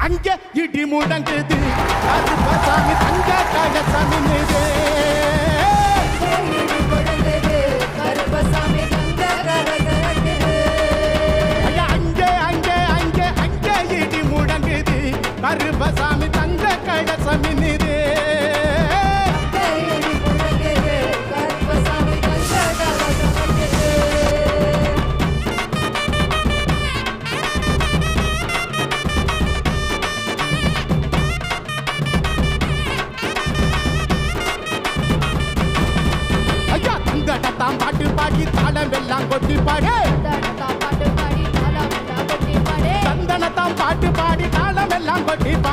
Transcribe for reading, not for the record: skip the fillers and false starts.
அங்கே இடி முழங்குது கருப்பசாமி தங்க கலசமின்னுது கருப்பசாமி தங்க கலசமின்னுது ஐயா தங்கடத்தாம் பாட்டு பாடி தாளம் எல்லாம் கொட்டி பாடு சந்தனத்தாம் பாட்டு பாடி தாளம் எல்லாம் கொட்டி பாடு